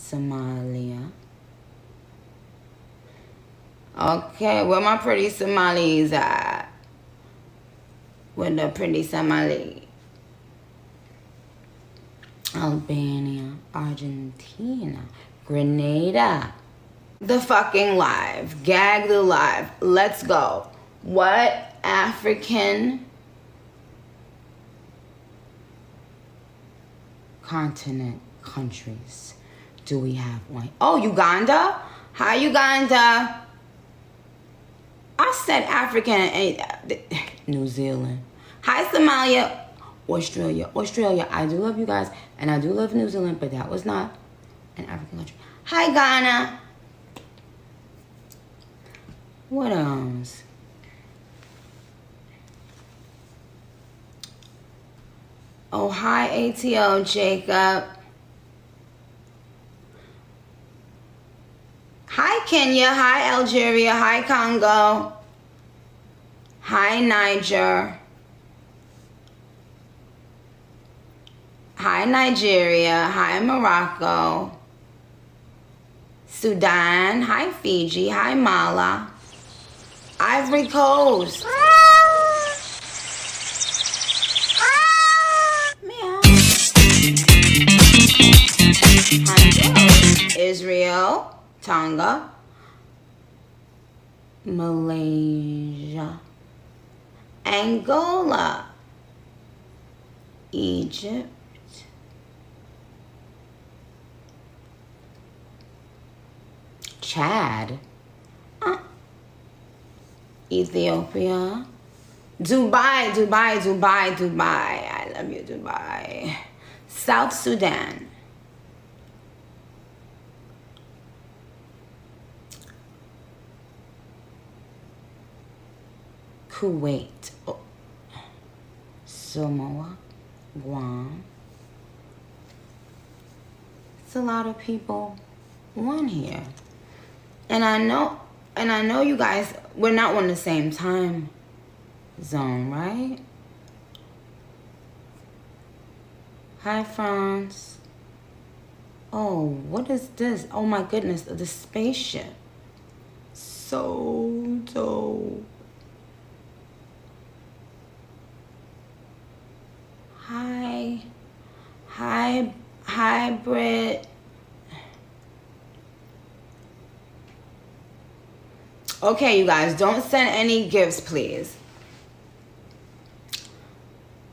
Somalia. Okay, where my pretty Somalis at? Where the pretty Somali? Albania, Argentina, Grenada. The fucking live. Gag the live. Let's go. What African continent countries do we have one? Oh, Uganda? Hi, Uganda. I said African. New Zealand. Hi, Somalia. Australia. I do love you guys, and I do love New Zealand, but that was not an African country. Hi, Ghana. What else? Oh, hi, ATO, Jacob. Hi, Kenya. Hi, Algeria. Hi, Congo. Hi, Niger. Hi, Nigeria. Hi, Morocco. Sudan. Hi, Fiji. Hi, Mala. Ivory Coast. Meow. Honduras. Israel. Tonga. Malaysia. Angola. Egypt. Chad. Ethiopia. Dubai. I love you, Dubai. South Sudan. Kuwait. Oh. Samoa. Guam. It's a lot of people on here. And I know you guys, we're not on the same time zone, right? Hi, France. Oh, what is this? Oh my goodness, the spaceship. So dope. Hi, Britt. Okay, you guys, don't send any gifts, please.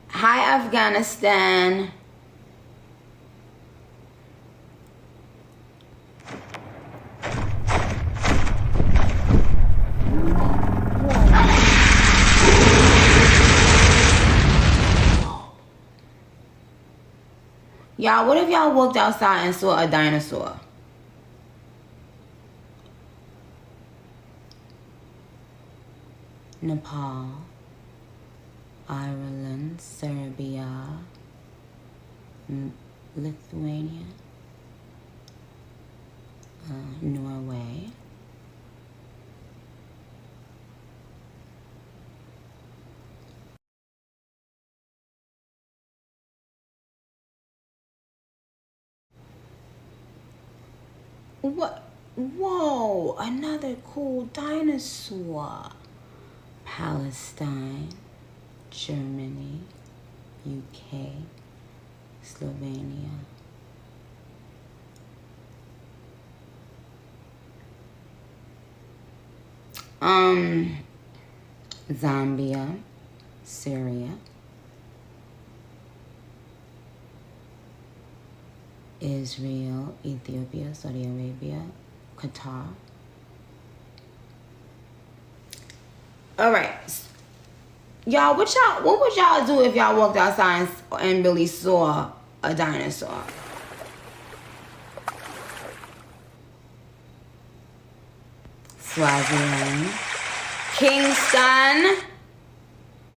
Hi, Afghanistan. Y'all, what if y'all walked outside and saw a dinosaur? Nepal, Ireland, Serbia, Lithuania, Norway, what? Whoa, another cool dinosaur. Palestine, Germany, UK, Slovenia. Zambia, Syria, Israel, Ethiopia, Saudi Arabia, Qatar. All right, y'all. What would y'all do if y'all walked outside and really saw a dinosaur? Swaziland, Kingston.